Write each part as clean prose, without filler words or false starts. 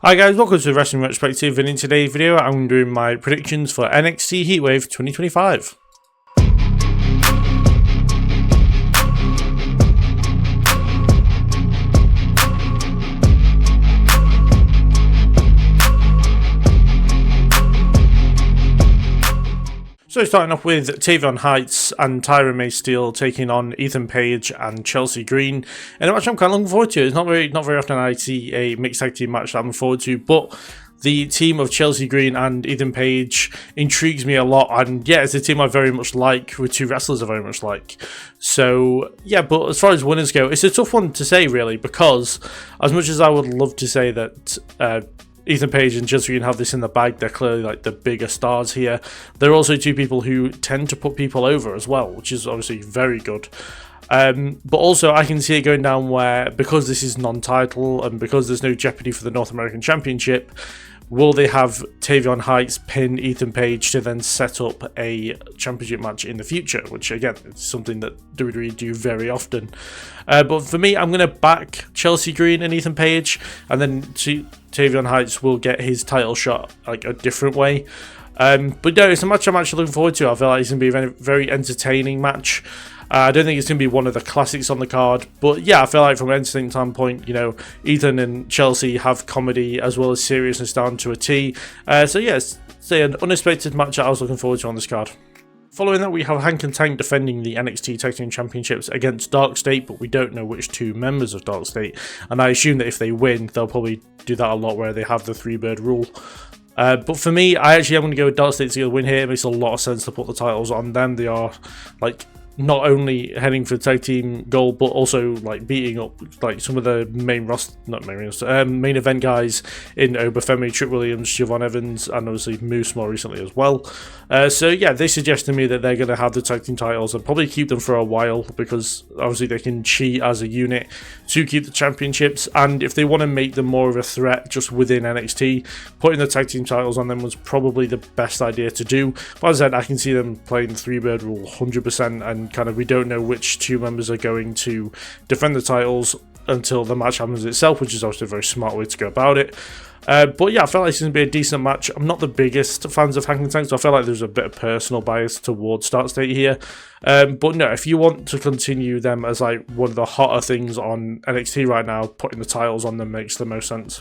Hi guys, welcome to the Wrestling Retrospective, and in today's video I'm doing my predictions for NXT Heatwave 2025. So starting off with Tavon Heights and Tyra May Steele taking on Ethan Page and Chelsea Green, and a match I'm kind of looking forward to. It's not very often I see a mixed tag team match that I'm looking forward to, but the team of Chelsea Green and Ethan Page intrigues me a lot, and yeah, it's a team I very much like, with two wrestlers I very much like. So yeah, but as far as winners go, it's a tough one to say really, because as much as I would love to say that Ethan Page and Chelsea Green have this in the bag, they're clearly like the bigger stars here. They're also two people who tend to put people over as well, which is obviously very good. But also I can see it going down where, because this is non-title and because there's no jeopardy for the North American Championship, will they have Tavon Heights pin Ethan Page to then set up a championship match in the future, which again is something that WWE do very often. But for me, I'm going to back Chelsea Green and Ethan Page, and then Tavon Heights will get his title shot like a different way. But no, it's a match I'm actually looking forward to. I feel like it's going to be a very, very entertaining match. I don't think it's going to be one of the classics on the card, but yeah, I feel like from an entertainment standpoint, you know, Ethan and Chelsea have comedy as well as seriousness down to a T. So yes, say an unexpected match that I was looking forward to on this card. Following that, we have Hank and Tank defending the NXT Tag Team Championships against Darkstate, but we don't know which two members of Darkstate, and I assume that if they win, they'll probably do that a lot where they have the three-bird rule. But for me, I actually am going to go with Darkstate to get the win here. It makes a lot of sense to put the titles on them. They are like not only heading for the tag team goal, but also like beating up like some of the main event guys in Ober, Tripp Williams, Javon Evans, and obviously Moose more recently as well. So yeah, they suggest to me that they're going to have the tag team titles and probably keep them for a while, because obviously they can cheat as a unit to keep the championships, and if they want to make them more of a threat just within NXT, putting the tag team titles on them was probably the best idea to do. But as I said, I can see them playing the three-bird rule 100%, and kind of we don't know which two members are going to defend the titles until the match happens itself, which is obviously a very smart way to go about it. But yeah, I felt like it's going to be a decent match. I'm not the biggest fans of Hank and Tank, so I feel like there's a bit of personal bias towards Darkstate here. But no, if you want to continue them as like one of the hotter things on NXT right now, putting the titles on them makes the most sense.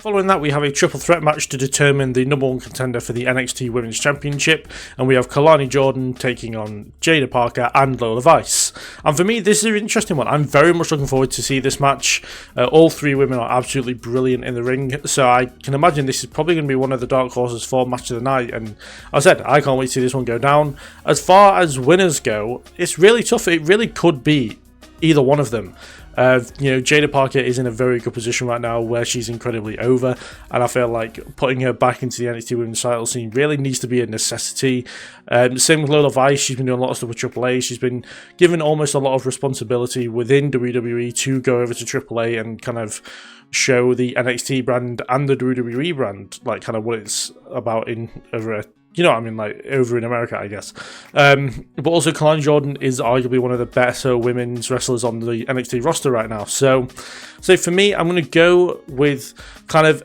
Following that, we have a triple threat match to determine the number one contender for the NXT Women's Championship, and we have Keelani Jordan taking on Jada Parker and Lola Vice. And for me, this is an interesting one. I'm very much looking forward to see this match. All three women are absolutely brilliant in the ring, so I can imagine this is probably going to be one of the dark horses for match of the night. And as I said, I can't wait to see this one go down. As far as winners go, it's really tough. It really could be either one of them. You know, Jada Parker is in a very good position right now where she's incredibly over, and I feel like putting her back into the NXT Women's title scene really needs to be a necessity. Same with Lola Vice. She's been doing a lot of stuff with AAA. She's been given almost a lot of responsibility within WWE to go over to AAA and kind of show the NXT brand and the WWE brand like kind of what it's about in over you know what I mean, like over in America, I guess. But also, Keelani Jordan is arguably one of the better women's wrestlers on the NXT roster right now. So for me, I'm going to go with kind of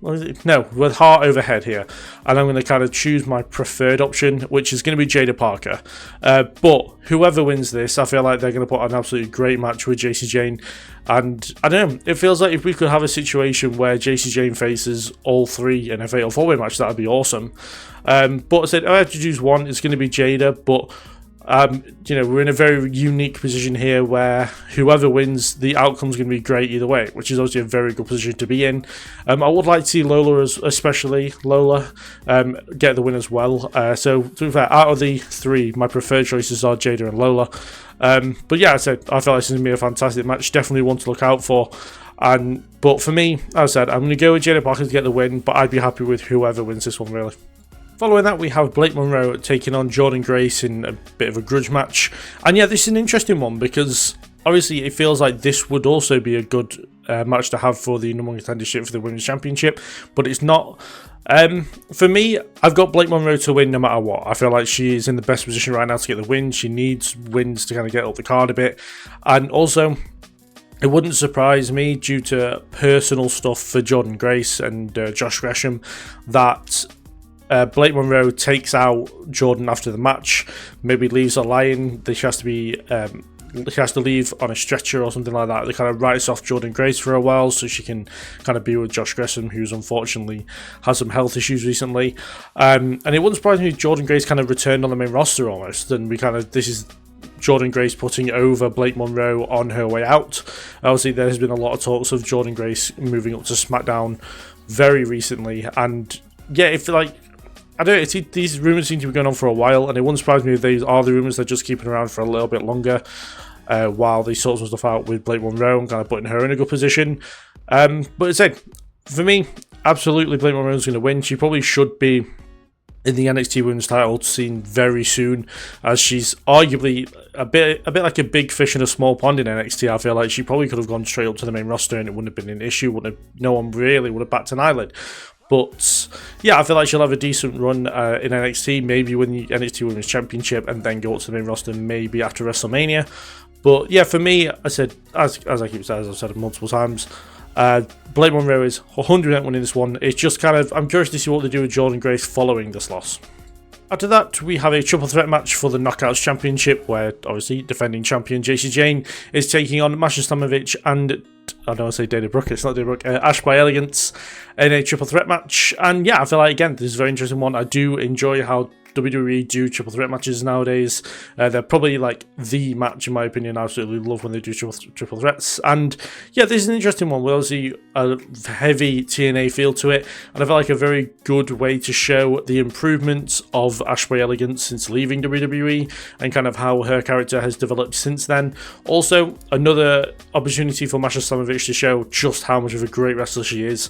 with heart over head here. And I'm going to kind of choose my preferred option, which is going to be Jada Parker. But whoever wins this, I feel like they're going to put on an absolutely great match with Jacy Jayne. And I don't know, it feels like if we could have a situation where Jacy Jayne faces all three in a fatal four-way match, that would be awesome. But I said, I have to choose one, it's going to be Jada, but you know, we're in a very unique position here where whoever wins, the outcome's going to be great either way, which is obviously a very good position to be in. I would like to see Lola, especially Lola, get the win as well. So to be fair, out of the three, my preferred choices are Jada and Lola. But yeah, I feel like this is going to be a fantastic match, definitely one to look out for. But for me, as I said, I'm going to go with Jada Parker to get the win, but I'd be happy with whoever wins this one, really. Following that, we have Blake Monroe taking on Jordan Grace in a bit of a grudge match. And yeah, this is an interesting one because obviously it feels like this would also be a good match to have for the number one contendership for the Women's Championship, but it's not. For me, I've got Blake Monroe to win no matter what. I feel like she is in the best position right now to get the win. She needs wins to kind of get up the card a bit. And also, It wouldn't surprise me, due to personal stuff for Jordynne Grace and Josh Gresham, that Blake Monroe takes out Jordynne after the match, maybe leaves her lying. She has to leave on a stretcher or something like that. They kind of writes off Jordynne Grace for a while so she can kind of be with Josh Gresham, who's unfortunately has some health issues recently. And it wouldn't surprise me if Jordynne Grace kind of returned on the main roster almost, and this is Jordynne Grace putting over Blake Monroe on her way out. Obviously, there has been a lot of talks of Jordynne Grace moving up to SmackDown very recently, and yeah, if I don't know, these rumours seem to be going on for a while, and it wouldn't surprise me if these are the rumours they're just keeping around for a little bit longer while they sort some stuff out with Blake Monroe and kind of putting her in a good position. But as I said, for me, absolutely Blake Monroe is going to win. She probably should be in the NXT Women's title scene very soon, as she's arguably a bit like a big fish in a small pond in NXT. I feel like she probably could have gone straight up to the main roster and it wouldn't have been an issue. No one really would have batted an eyelid. But yeah, I feel like she'll have a decent run in NXT, maybe win the NXT Women's Championship and then go up to the main roster maybe after WrestleMania. But yeah, for me, I said, as I've said multiple times, Blake Monroe is 100% winning this one. It's just I'm curious to see what they do with Jordynne Grace following this loss. After that, we have a triple threat match for the Knockouts Championship, where obviously defending champion Jacy Jayne is taking on Masha, Stamovich, and I don't want to say Dana Brooke, it's not Dana Brooke, Ash by Elegance in a triple threat match. And yeah, I feel like, again, this is a very interesting one. I do enjoy how WWE do triple threat matches nowadays. They're probably like the match in my opinion. I absolutely love when they do triple threats. And yeah, this is an interesting one with obviously a heavy TNA feel to it, and I feel like a very good way to show the improvements of Ashley Elegance since leaving WWE and kind of how her character has developed since then. Also, another opportunity for Masha Stamovich to show just how much of a great wrestler she is.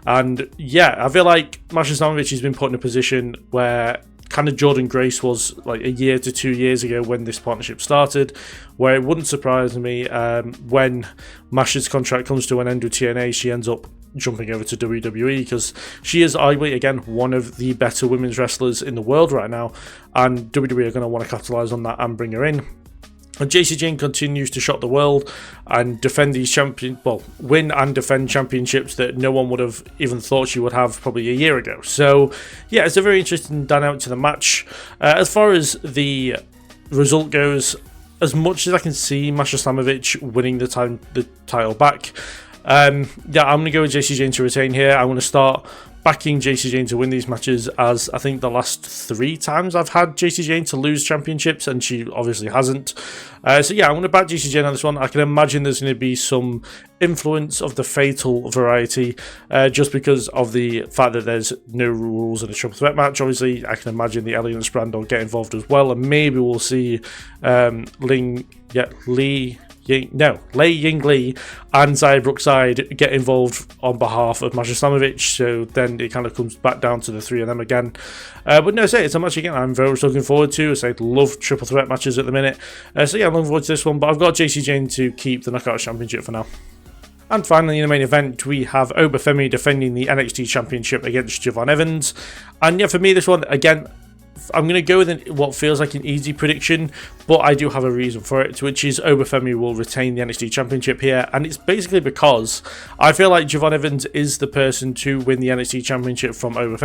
And yeah, I feel like Masha Stamovich has been put in a position where kind of Jordynne Grace was like a year to 2 years ago when this partnership started, where it wouldn't surprise me when Masha's contract comes to an end with TNA, she ends up jumping over to WWE, because she is arguably, again, one of the better women's wrestlers in the world right now, and WWE are going to want to capitalize on that and bring her in. And Jacy Jayne continues to shock the world and defend these win and defend championships that no one would have even thought she would have probably a year ago. So yeah, it's a very interesting dynamic to the match. As far as the result goes, as much as I can see Masha Stamovich winning the title back, yeah, I'm going to go with Jacy Jayne to retain here. I'm going to start backing Jacy Jayne to win these matches, as I think the last 3 times I've had Jacy Jayne to lose championships, and she obviously hasn't. So yeah, I'm going to back Jacy Jayne on this one. I can imagine there's going to be some influence of the fatal variety, just because of the fact that there's no rules in a triple threat match. Obviously, I can imagine the Elegance brand will get involved as well, and maybe we'll see Lei Ying Lee and Zaya Brookside get involved on behalf of Masha Stamovich, so then it kind of comes back down to the 3 of them again. But no, it's a match again I'm very much looking forward to. I love triple threat matches at the minute, so yeah, I'm looking forward to this one, but I've got Jacy Jayne to keep the Knockout Championship for now. And finally, in the main event, we have Ober defending the NXT Championship against Javon Evans. And yeah, for me, this one, again, I'm going to go with what feels like an easy prediction, but I do have a reason for it, which is Ober will retain the NXT Championship here, and it's basically because I feel like Javon Evans is the person to win the NXT Championship from Ober.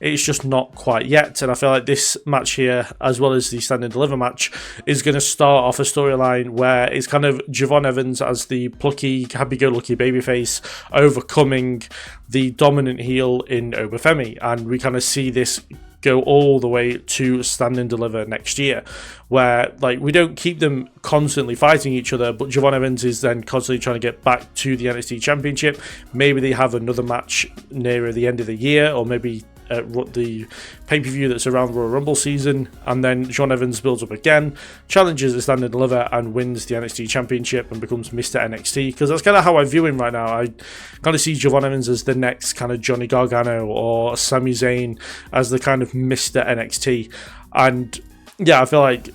It's just not quite yet, and I feel like this match here, as well as the Stand and Deliver match, is going to start off a storyline where it's kind of Javon Evans as the plucky, happy-go-lucky babyface overcoming the dominant heel in Ober, and we kind of see this go all the way to Stand and Deliver next year, where like we don't keep them constantly fighting each other, but Javon Evans is then constantly trying to get back to the NXT Championship. Maybe they have another match nearer the end of the year, or maybe at the pay-per-view that's around Royal Rumble season, and then Javon Evans builds up again, challenges the Stand and Deliver, and wins the NXT Championship and becomes Mr. NXT, because that's kind of how I view him right now. I kind of see Javon Evans as the next kind of Johnny Gargano or Sami Zayn as the kind of Mr. NXT, and yeah, I feel like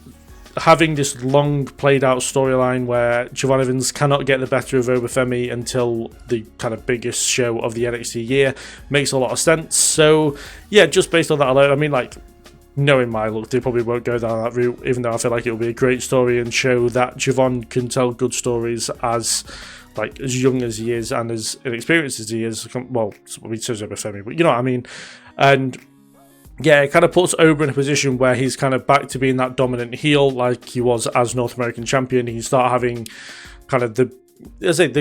having this long played out storyline where Javon Evans cannot get the better of Ober until the kind of biggest show of the NXT year makes a lot of sense. So yeah, just based on that alone, I mean, like, knowing my luck, they probably won't go down that route, even though I feel like it'll be a great story and show that Javon can tell good stories as young as he is and as inexperienced as he is. Well, he says Ober Femi, but you know what I mean. And yeah, it kind of puts Ober in a position where he's kind of back to being that dominant heel like he was as North American champion. He start having kind of the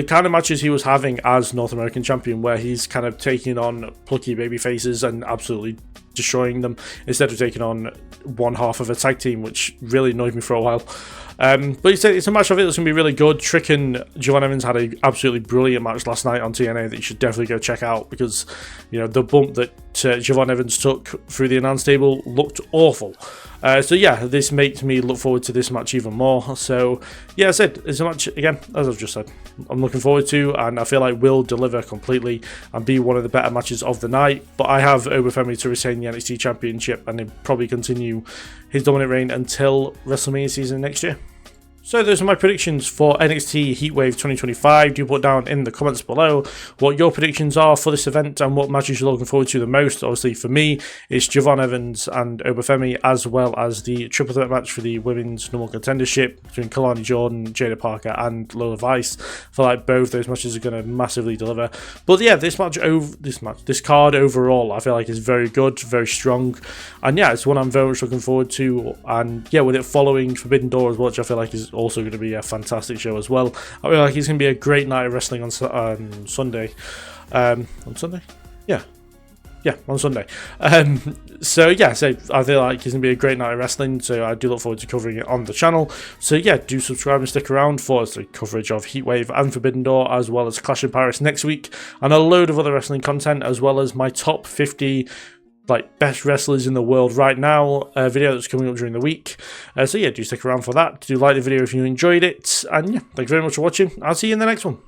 kind of matches he was having as North American champion, where he's kind of taking on plucky baby faces and absolutely destroying them instead of taking on one half of a tag team, which really annoyed me for a while. But it's a match I think that's going to be really good. Trick and Javon Evans had an absolutely brilliant match last night on TNA that you should definitely go check out, because you know the bump that Javon Evans took through the announce table looked awful. So yeah, this makes me look forward to this match even more. So yeah, as I said, it's a match, again, as I've just said, I'm looking forward to, and I feel like will deliver completely and be one of the better matches of the night. But I have Ober Femi to retain the NXT Championship and he'll probably continue his dominant reign until WrestleMania season next year. So those are my predictions for NXT Heatwave 2025. Do put down in the comments below what your predictions are for this event and what matches you're looking forward to the most. Obviously for me, it's Javon Evans and Ober Femi, as well as the triple threat match for the women's number one contendership between Keelani Jordan, Jada Parker and Lola. I feel like both those matches are going to massively deliver. But yeah, this card overall, I feel like is very good, very strong, and yeah, it's one I'm very much looking forward to. And yeah, with it following Forbidden Door as well, which I feel like is also going to be a fantastic show as well. I feel like it's going to be a great night of wrestling on Sunday. On Sunday? Yeah, on Sunday. So yeah, so I feel like it's going to be a great night of wrestling, so I do look forward to covering it on the channel. So yeah, do subscribe and stick around for the coverage of Heatwave and Forbidden Door, as well as Clash in Paris next week, and a load of other wrestling content, as well as my top 50 best wrestlers in the world right now video that's coming up during the week. So yeah, do stick around for that. Do like the video if you enjoyed it, and yeah, thank you very much for watching. I'll see you in the next one.